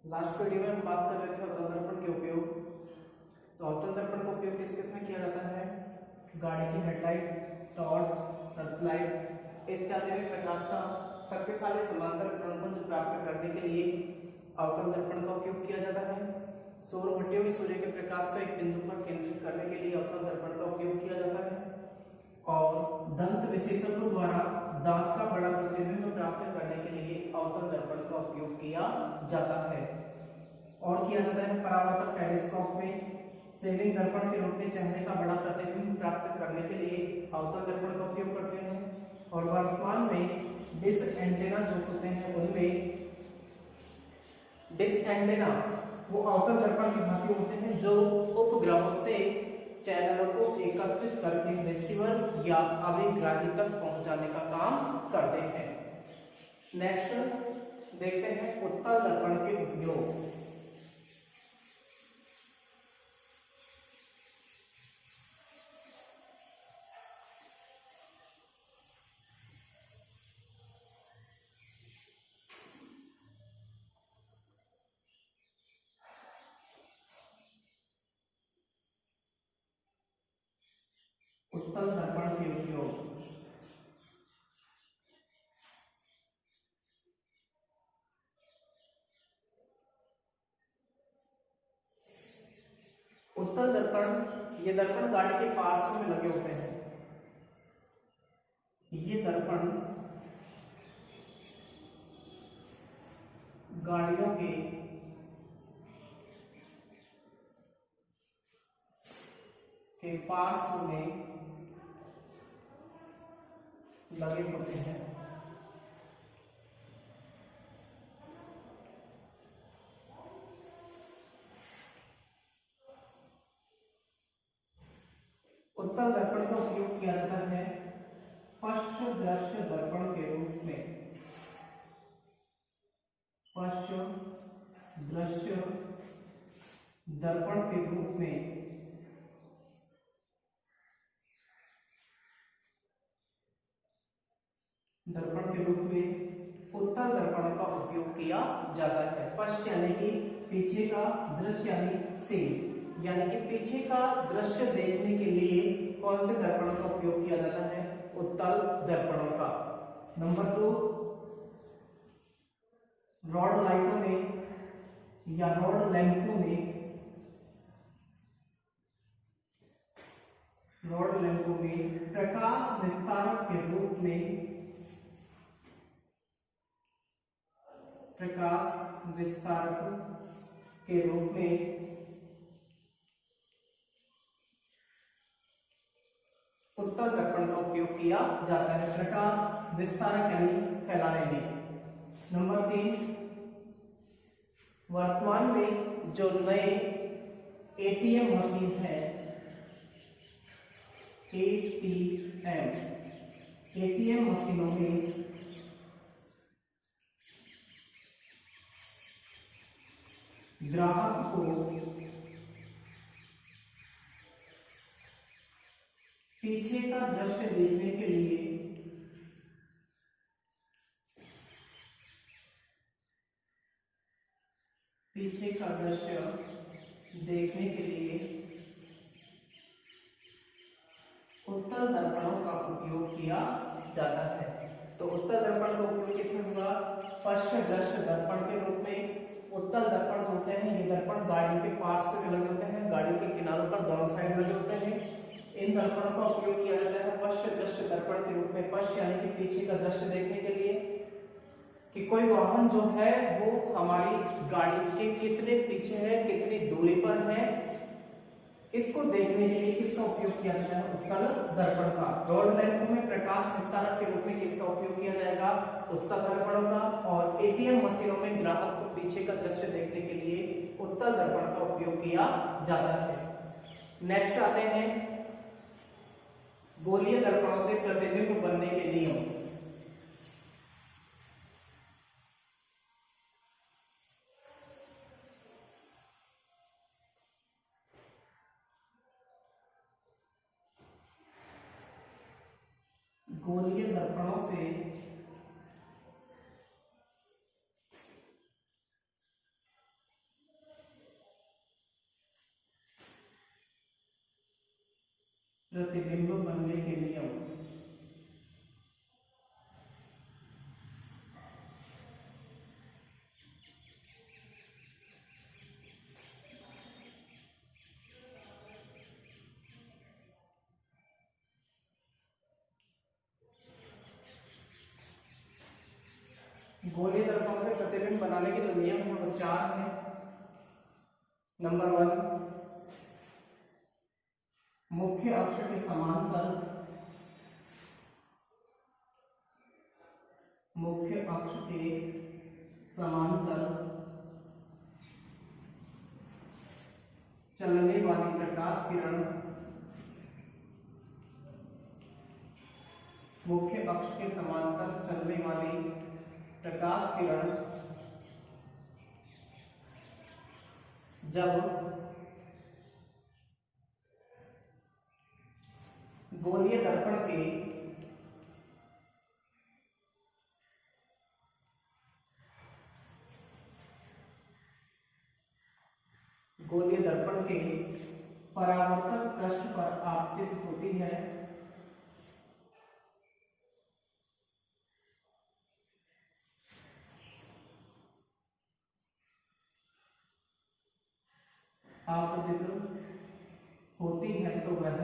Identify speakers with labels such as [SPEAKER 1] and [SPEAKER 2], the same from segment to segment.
[SPEAKER 1] Last video में हम बात कर रहे थे अवतल दर्पण के उपयोग। तो अवतल दर्पण का उपयोग किस किस में किया जाता है? गाड़ी की हेडलाइट, टॉर्च, सर्चलाइट इत्यादि में प्रकाश का शक्तिशाली समांतर किरणपुंज प्राप्त करने के लिए अवतल दर्पण का उपयोग किया जाता है। सौर भट्टियों में सूर्य के प्रकाश को एक बिंदु पर केंद्रित करने के लिए अवतल दर्पण का उपयोग किया जाता है। और दंत विशेषज्ञों द्वारा दांत का बड़ा प्रतिबिंब प्राप्त करने के लिए अवतल दर्पण का उपयोग किया जाता है। और किया जाता है परावर्तक टेलीस्कोप में सेविंग दर्पण के रूप में चेहरे का बड़ा प्रतिबिंब प्राप्त करने के लिए अवतल दर्पण का उपयोग करते हैं। और वर्तमान में डिश एंटेना जो होते हैं उनमें डिश एंटेना वो अवतल दर्पण के भांति होते हैं जो उपग्रहों से चैनलों को एकत्रित करके रिसीवर या अभिग्राही तक पहुंचाने का काम करते हैं। नेक्स्ट देखते हैं उत्तल दर्पण के उपयोग। उत्तल दर्पण के उपयोग। उत्तल दर्पण ये दर्पण गाड़ी के पार्श्व में लगे होते हैं। ये दर्पण गाड़ियों के पार्श्व में लगे होते हैं। उत्तल दर्पण का उपयोग किया जाता है पश्च दृश्य दर्पण के रूप में। पश्च दृश्य दर्पण के रूप में उत्तल दर्पण का उपयोग किया जाता है। पश्च यानी कि पीछे का, दृश्य यानी से, यानी कि पीछे का दृश्य देखने के लिए कौन से दर्पण का उपयोग किया जाता है? उत्तल दर्पणों का। नंबर 2, रॉड लाइटों में या रॉड लैंपों में प्रकाश विस्तारक के रूप में उत्तल दर्पण का उपयोग किया जाता है। प्रकाश विस्तारक यानी फैलाने में। नंबर 3, वर्तमान में जो नए एटीएम मशीन है, एटीएम मशीनों में ग्राहक को पीछे का दृश्य देखने के लिए उत्तल दर्पणों का उपयोग किया जाता है। तो उत्तल दर्पण का उपयोग किसमें हुआ? पश्च दृश्य दर्पण के रूप में। उत्तल दर्पण जो होते हैं ये दर्पण गाड़ी के पार्श्व में लगे होते हैं, गाड़ी के किनारों पर दोनों साइड लगे होते हैं। इन दर्पणों का उपयोग किया जाता है पश्च दृश्य दर्पण के रूप में। पश्च यानी कि पीछे का दृश्य देखने के लिए कि कोई वाहन जो है वो हमारी गाड़ी के कितने पीछे है, कितनी दूरी पर है, इसको देखने के लिए किसका उपयोग किया जाता है? उत्तल दर्पण का। रॉड लैंपों में प्रकाश विस्तारक के रूप में किसका उपयोग किया जाएगा? उत्तल दर्पणों का। और एटीएम मशीनों में ग्राहक को पीछे का दृश्य देखने के लिए उत्तल दर्पण का उपयोग किया जाता है। नेक्स्ट आते हैं गोलीय दर्पणों से प्रतिबिंब बनने के नियम। गोलीय दर्पणों से गोलीय दर्पण से प्रतिबिंब बनाने के जो नियम है वो 4 हैं। नंबर 1, मुख्य अक्ष के समांतर, मुख्य अक्ष के समांतर चलने वाली प्रकाश किरण, मुख्य अक्ष के समांतर चलने वाली प्रकाश किरण जब गोलीय दर्पण के परावर्तक पृष्ठ पर आपतित होती है, आपतित होती है, तो वह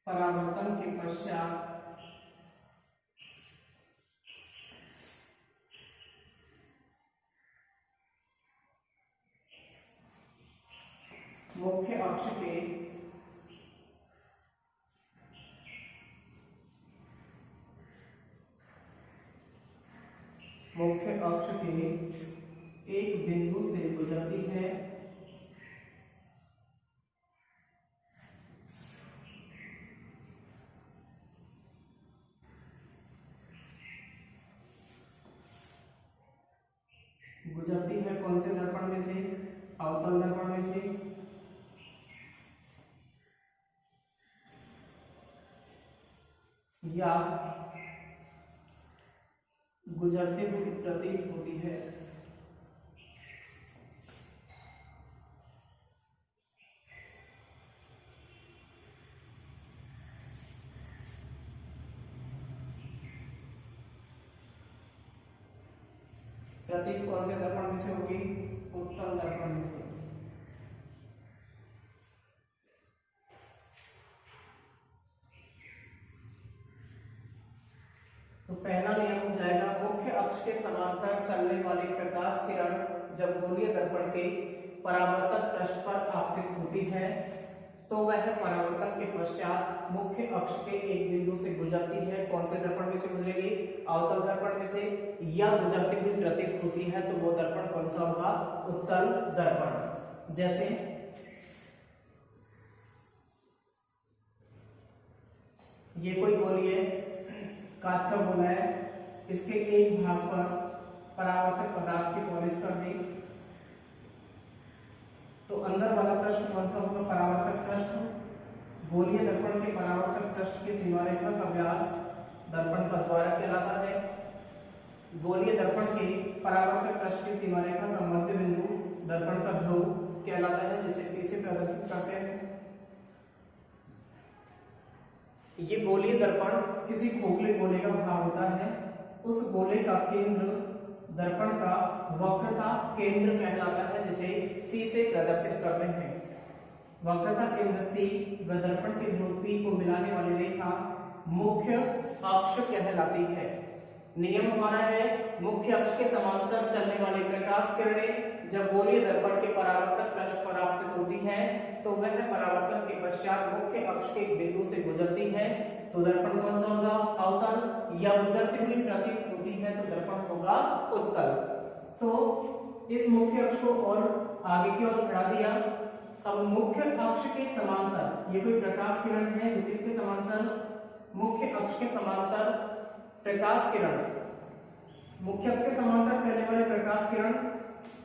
[SPEAKER 1] परावर्तन के पश्चात मुख्य अक्ष के एक बिंदु से गुजरती है, कौन से दर्पण में से? अवतल दर्पण में से, या गुजरते हुए प्रतीत होती है। प्रतीत कौन से दर्पण में से होगी? उत्तल दर्पण में से। तो पहला नियम हो जाएगा, मुख्य अक्ष के समांतर चलने वाली प्रकाश किरण जब गोलीय दर्पण के परावर्तक पृष्ठ पर आपतित होती है तो वह परावर्तन के पश्चात मुख्य अक्ष के एक बिंदु से गुजरती है। कौन से दर्पण में से गुजरेगी? अवतल दर्पण में से, या गुजरती हुई प्रतीत होती है तो वो दर्पण कौन सा होगा? उत्तल दर्पण। जैसे ये कोई गोलीय कांच का गोला है, इसके एक भाग पर परावर्तक पदार्थ की पॉलिश कर दी, तो अंदर वाला पृष्ठ कौन सा होगा? परावर्तक पृष्ठ। गोलीय दर्पण के परावर्तक पृष्ठ की सीमा रेखा का व्यास दर्पण का द्वारा कहलाता है। गोलीय दर्पण के परावर्तक पृष्ठ की सीमा रेखा का मध्य बिंदु दर्पण का ध्रुव कहलाता है, जिसे P से प्रदर्शित करते हैं। ये गोलीय दर्पण किसी खोखले गोले का भाग होता है, उस गोले का केंद्र दर्पण का वक्रता केंद्र कहलाता है, जिसे C से प्रदर्शित करते हैं। वक्रता केंद्र C व दर्पण के ध्रुव P को मिलाने वाली रेखा मुख्य अक्ष कहलाती है। नियम हमारा है, मुख्य अक्ष के समांतर चलने वाली प्रकाश किरणें जब गोलीय दर्पण के परावर्तक पृष्ठ पर आपतित होती है तो वह परावर्तन के पश्चात मुख्य अक्ष के एक बिंदु से गुजरती है, तो दर्पण कौन सा होगा? अवतल। या गुजरती हुई प्रतीत होती है तो दर्पण होगा उत्तल। तो इस मुख्य अक्ष को और आगे की ओर बढ़ा दिया। अब मुख्य अक्ष के समांतर ये कोई प्रकाश किरण है जो किसके समांतर? मुख्य अक्ष के समांतर प्रकाश किरण, मुख्य अक्ष के समांतर चलने वाली प्रकाश किरण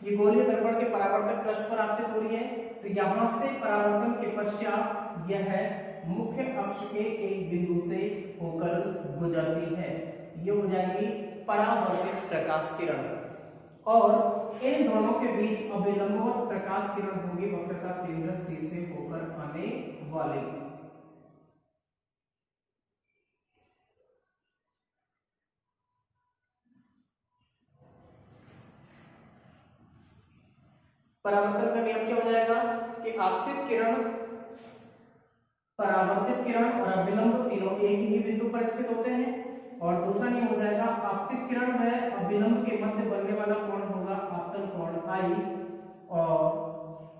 [SPEAKER 1] ये गोलीय दर्पण के परावर्तक पृष्ठ पर आपतित हो रही है, तो यहां से परावर्तन के पश्चात यह मुख्य अक्ष के एक बिंदु से होकर गुजरती है। ये हो जाएगी परावर्तित प्रकाश किरण, और इन दोनों के बीच अभिलंबवत प्रकाश किरण होगी वक्रता केंद्र C से होकर आने वाली। परावर्तन का नियम क्या हो जाएगा कि आपतित किरण परावर्तित किरण और अभिलंब तीनों एक ही बिंदु पर स्थित होते हैं। और दूसरा नियम हो जाएगा आपतित किरण व अभिलंब के मध्य बनने वाला कोण होगा आपतन कोण I, और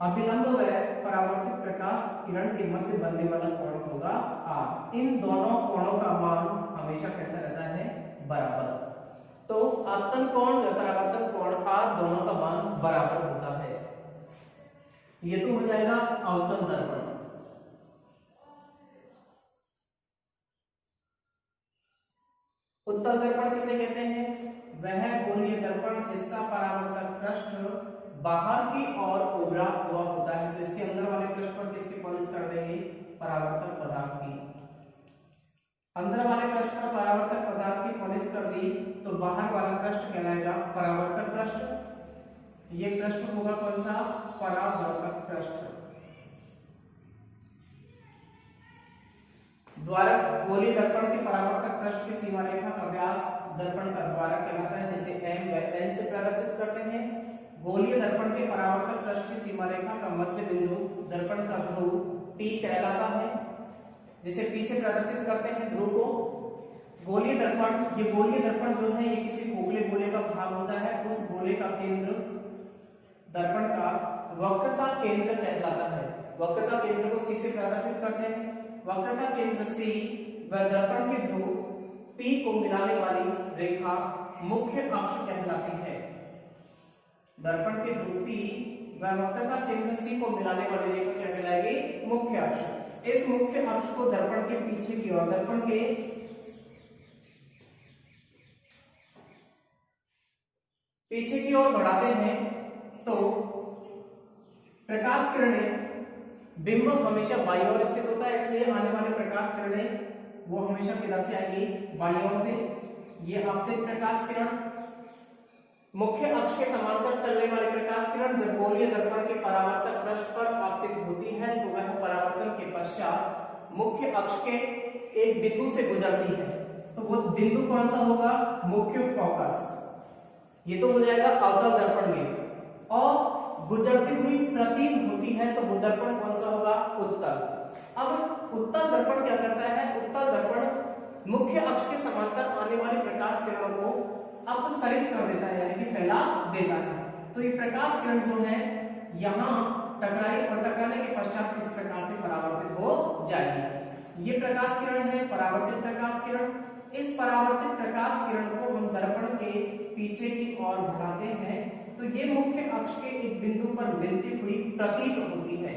[SPEAKER 1] अभिलंब व परावर्तित प्रकाश किरण के मध्य बनने वाला कोण होगा R। इन दोनों कोणों का मान हमेशा कैसा रहता है? बराबर। तो आपतन कोण व परावर्तन कोण R दोनों का मान बराबर होता है। ये तो हो जाएगा अवतल दर्पण। उत्तल दर्पण किसे कहते हैं? वह गोलीय दर्पण जिसका परावर्तक पृष्ठ बाहर की ओर उभरा हुआ होता है। तो इसके अंदर वाले पृष्ठ पर किसकी पॉलिश कर देंगे? परावर्तक पदार्थ की। अंदर वाले पृष्ठ पर परावर्तक पदार्थ की पॉलिश कर दी तो बाहर वाला पृष्ठ कहलाएगा परावर्तक पृष्ठ। ये पृष्ठ होगा कौन सा? परावर्तक पृष्ठ। द्वारक गोलीय दर्पण के परावर्तक पृष्ठ की सीमा रेखा का व्यास दर्पण का द्वारक कहलाता है, जिसे m व n से प्रदर्शित करते हैं। गोलीय दर्पण के परावर्तक पृष्ठ की सीमा रेखा का मध्य बिंदु दर्पण का ध्रुव P कहलाता है, जिसे P से प्रदर्शित करते हैं ध्रुव को। गोलीय दर्पण, ये गोलीय दर्पण जो है ये किसी खोखले गोले का भाग होता है। उस गोले का केंद्र दर्पण का वक्रता केंद्र कहलाता है। वक्रता केंद्र को C से प्रदर्शित करते हैं। वक्रता केंद्र C व दर्पण के ध्रुव P को मिलाने वाली रेखा मुख्य अक्ष कहलाती है। दर्पण के ध्रुव P व वक्रता केंद्र C को मिलाने वाली रेखा क्या कहलाएगी? मुख्य अक्ष। इस मुख्य अक्ष को दर्पण के पीछे की ओर, दर्पण के पीछे की ओर बढ़ाते हैं तो प्रकाश किरणें, बिंब हमेशा बाईं ओर स्थित होता है, इसलिए आने वाले प्रकाश किरणें वो हमेशा किधर से आएंगी? बाईं ओर से। ये आपतित प्रकाश किरण, मुख्य अक्ष के समांतर चलने वाली प्रकाश किरण जब गोलीय दर्पण के परावर्तक पृष्ठ पर आपतित होती है तो वह परावर्तन के पश्चात मुख्य अक्ष के एक बिंदु से गुजरती है। तो वो बिंदु कौन सा होगा? मुख्य फोकस। ये तो हो जाएगा अवतल दर्पण में। और गुजरती हुई प्रतीत होती है तो वो दर्पण कौन सा होगा? उत्तल। अब उत्तल दर्पण क्या करता है? उत्तल दर्पण मुख्य अक्ष के समांतर आने वाली प्रकाश किरणों को अपसरित कर देता है, यानी कि फैला देता है। तो ये प्रकाश किरण जो है यहाँ टकराई और टकराने के पश्चात इस प्रकार से परावर्तित हो जाएगी। ये प्रकाश किरण है परावर्तित प्रकाश किरण। इस परावर्तित प्रकाश किरण को हम दर्पण के पीछे की ओर बढ़ाते हैं तो ये मुख्य अक्ष के एक बिंदु पर मिलती हुई प्रतीत होती है।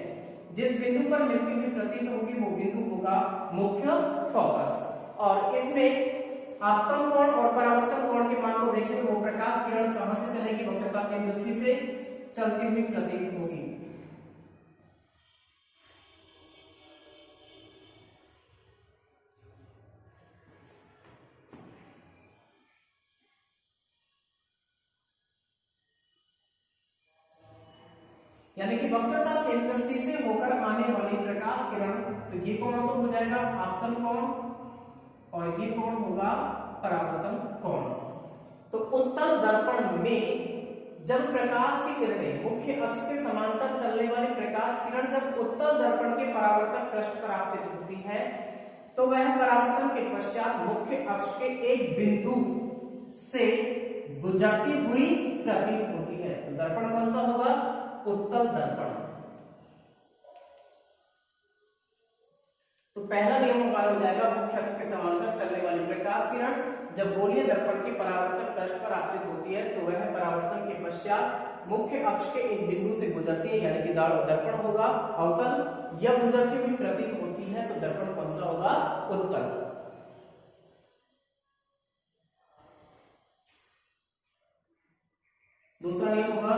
[SPEAKER 1] जिस बिंदु पर मिलती हुई प्रतीत होगी वो बिंदु होगा मुख्य फोकस। और इसमें आपतन कोण और परावर्तन कोण के मान को देखें तो वो प्रकाश किरण कहां से चलेगी? वक्रता केंद्र C से चलती हुई प्रतीत होगी। यानी कि वक्रता केंद्र C से होकर आने वाली प्रकाश किरण, तो ये कोण तो हो जाएगा आपतन कोण और ये कोण होगा परावर्तन कोण। तो उत्तल दर्पण में जब प्रकाश की किरणें मुख्य अक्ष के समांतर चलने वाली प्रकाश किरण जब उत्तल दर्पण के परावर्तक पृष्ठ पर आपतित होती है तो वह परावर्तन के पश्चात मुख्य अक्ष के एक बिंदु से गुजरती हुई प्रतीत होती है। तो दर्पण कौन सा होगा? उत्तल दर्पण। तो पहला नियम हमारा हो जाएगा मुख्य अक्ष के समांतर चलने वाली प्रकाश किरण जब गोलीय दर्पण के परावर्तक पृष्ठ पर आपतित होती है तो वह परावर्तन के पश्चात मुख्य अक्ष के एक बिंदु से गुजरती है, यानी कि दर्पण होगा अवतल। या गुजरती हुई प्रतीत होती है तो दर्पण कौन सा होगा? उत्तल। दूसरा नियम होगा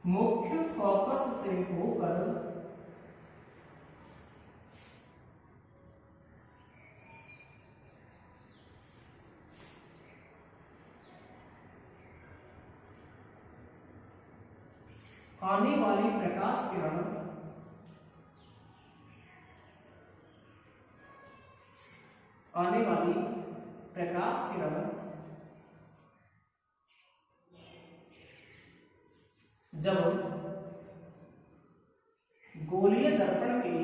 [SPEAKER 1] मुख्य फोकस से होकर आने वाली प्रकाश किरण आने वाली प्रकाश किरण जब गोलीय दर्पण के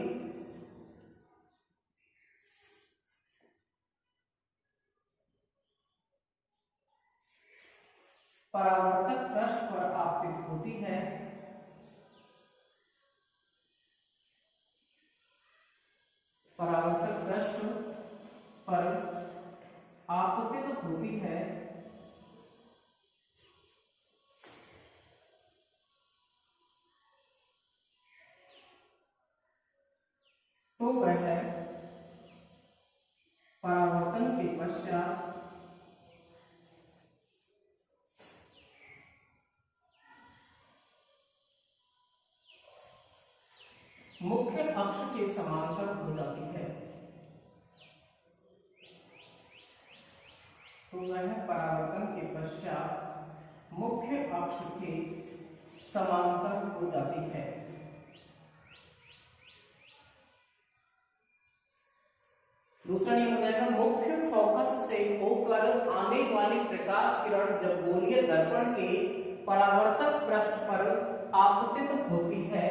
[SPEAKER 1] परावर्तक पृष्ठ पर आपतित होती है, परावर्तक पृष्ठ पर आपतित होती है, तो वह परावर्तन के पश्चात मुख्य अक्ष के समांतर हो जाती है। तो वह परावर्तन के पश्चात मुख्य अक्ष के समांतर हो जाती है। दूसरा नियम हो जाएगा, मुख्य फोकस से होकर आने वाली प्रकाश किरण जब गोलीय दर्पण के परावर्तक पृष्ठ पर आपतित होती है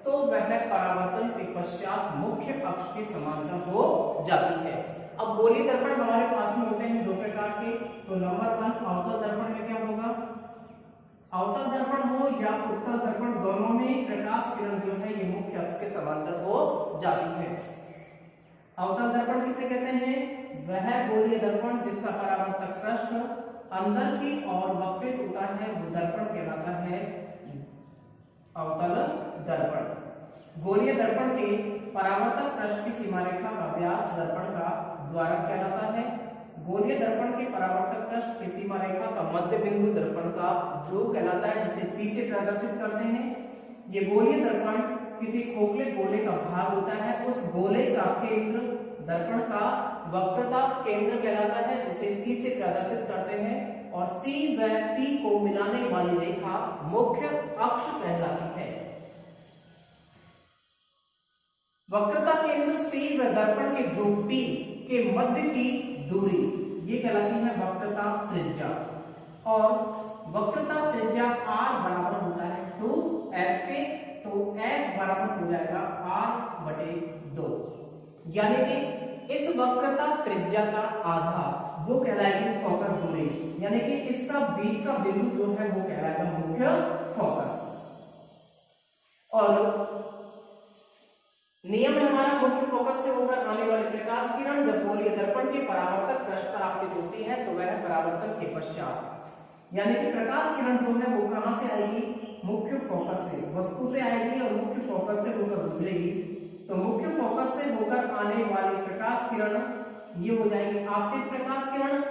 [SPEAKER 1] तो वह परावर्तन के पश्चात मुख्य अक्ष के समांतर हो जाती है। अब गोलीय दर्पण हमारे पास में होते हैं दो प्रकार के। तो नंबर 1 अवतल दर्पण में क्या होगा, अवतल दर्पण हो या उत्तल दर्पण, दोनों में प्रकाश किरण जो है ये मुख्य अक्ष के समांतर हो जाती है। अवतल दर्पण किसे कहते हैं, वह गोलीय दर्पण जिसका परावर्तक पृष्ठ अंदर की ओर वक्रित होता है वो दर्पण कहलाता है अवतल दर्पण। गोलीय दर्पण के परावर्तक पृष्ठ की सीमा रेखा का व्यास दर्पण का द्वारक कहलाता है। गोलीय दर्पण के परावर्तक पृष्ठ की सीमा रेखा का मध्य बिंदु दर्पण का ध्रुव कहलाता है, जिसे P से प्रदर्शित करते हैं। ये गोलीय दर्पण किसी खोखले गोले का भाग होता है, उस गोले का केंद्र दर्पण का वक्रता केंद्र कहलाता है, जिसे C से प्रदर्शित करते हैं। और C व P को मिलाने वाली रेखा मुख्य अक्ष कहलाती है। वक्रता केंद्र C व दर्पण के ध्रुव P के मध्य की दूरी ये कहलाती है वक्रता त्रिज्या, और वक्रता त्रिज्या r बराबर होता है 2f के। तो f बराबर हो जाएगा r/2, यानी कि इस वक्रता त्रिज्या का आधा वो कहलाएगी फोकस दूरी, यानी कि इसका बीच का बिंदु जो है वो कहलाएगा मुख्य फोकस। और नियम है हमारा, मुख्य फोकस से होकर आने वाली प्रकाश किरण जब गोलीय दर्पण के परावर्तक पृष्ठ पर आपतित होती है तो वह परावर्तन के पश्चात, यानी कि प्रकाश किरण जो है वो कहां से आएगी, मुख्य फोकस से, वस्तु से आएगी और मुख्य फोकस से होकर गुजरेगी। तो मुख्य फोकस से होकर आने वाली प्रकाश किरण ये हो जाएगी आपतित प्रकाश किरण।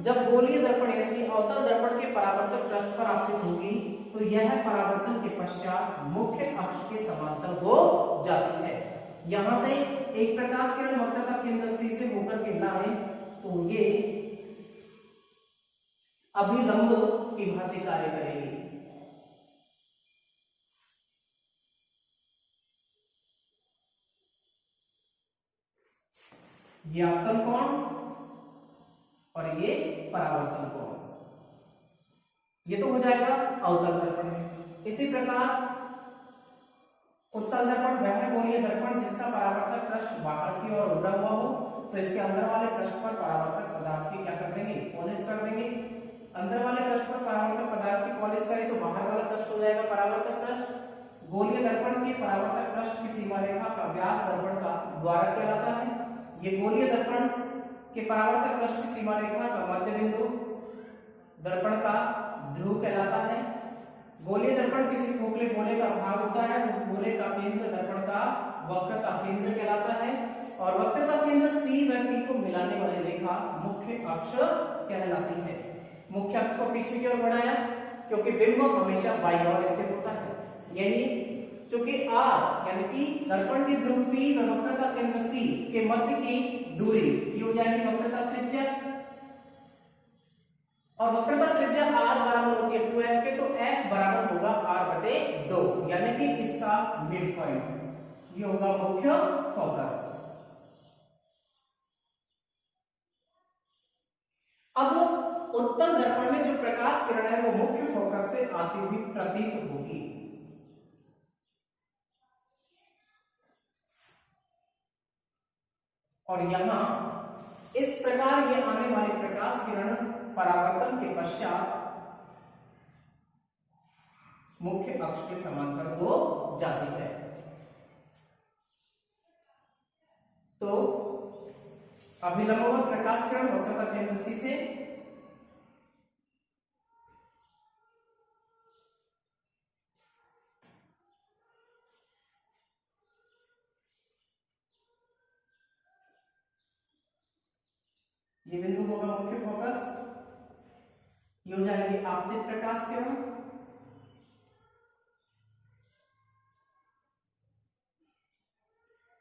[SPEAKER 1] जब गोलीय दर्पण यानी कि अवतल दर्पण के परावर्तक पृष्ठ पर आपतित होगी तो यह परावर्तन के पश्चात मुख्य अक्ष के समांतर हो जाती है। यहां से एक प्रकाश किरण वक्रता केंद्र C से होकर के लाए तो ये अभिलंब की भांति कार्य करेगी। ये आपतन कोण और ये परावर्तन कोण, ये तो हो जाएगा अवतल दर्पण में। इसी प्रकार उत्तल दर्पण वह गोलीय दर्पण जिसका परावर्तक पृष्ठ बाहर की ओर उड़ा हुआ हो, तो इसके अंदर वाले पृष्ठ पर परावर्तक पदार्थ की क्या कर देंगे, पॉलिश कर देंगे। अंदर वाले पृष्ठ पर परावर्तक पदार्थ की पॉलिश करें तो बाहर वाला पृष्ठ हो जाएगा परावर्तक पृष्ठ। गोलीय दर्पण के परावर्तक पृष्ठ की सीमा रेखा का व्यास दर्पण का द्वारक कहलाता है। ये गोलीय दर्पण के परावर्तक पृष्ठ की सीमा रेखा का मध्य बिंदु दर्पण का ध्रुव कहलाता है। गोलीय दर्पण किसी खोखले गोले का भाग होता है, उस गोले का केंद्र दर्पण का वक्रता केंद्र कहलाता है, और वक्रता केंद्र C व P को मिलाने वाली रेखा मुख्य अक्ष कहलाती है। मुख्य अक्ष को पीछे की ओर बढ़ाया क्योंकि बिंब हमेशा बाईं ओर स्थित होता है। यही चूंकि R यानी कि दर्पण के ध्रुव P व वक्रता केंद्र C के मध्य की दूरी ये हो जाएगी वक्रता त्रिज्या, और वक्रता त्रिज्या r बराबर होती है 2f के, तो f बराबर होगा r/2, यानी कि इसका मिड पॉइंट ये होगा मुख्य फोकस। अब उत्तल दर्पण में जो प्रकाश किरण है वो मुख्य फोकस से आती हुई प्रतीत होगी। और यहां इस प्रकार ये आने वाली प्रकाश किरण परावर्तन के पश्चात मुख्य अक्ष के समांतर हो जाती है। तो अभिलंबवत प्रकाश किरण वक्रता केंद्र C से ये बिंदु होगा मुख्य फोकस, ये हो जाएगी आपतित प्रकाश किरण,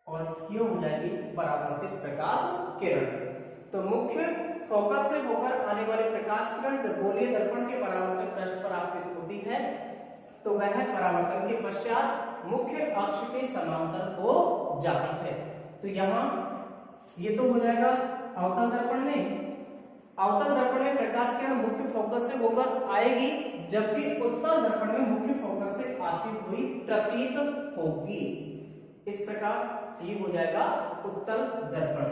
[SPEAKER 1] और ये हो जाएगी परावर्तित प्रकाश किरण। तो मुख्य फोकस से होकर आने वाली प्रकाश किरण जब गोलीय दर्पण के परावर्तक पृष्ठ पर आपतित होती है तो वह परावर्तन के पश्चात मुख्य अक्ष के समांतर हो जाती है। तो यहाँ ये तो हो जाएगा अवतल दर्पण में। अवतल दर्पण में प्रकाश किरण मुख्य फोकस से होकर आएगी, जबकि उत्तल दर्पण में मुख्य फोकस से आती हुई प्रतीत होगी। इस प्रकार ये हो जाएगा उत्तल दर्पण।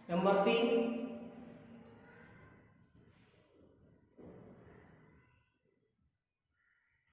[SPEAKER 1] नंबर 3,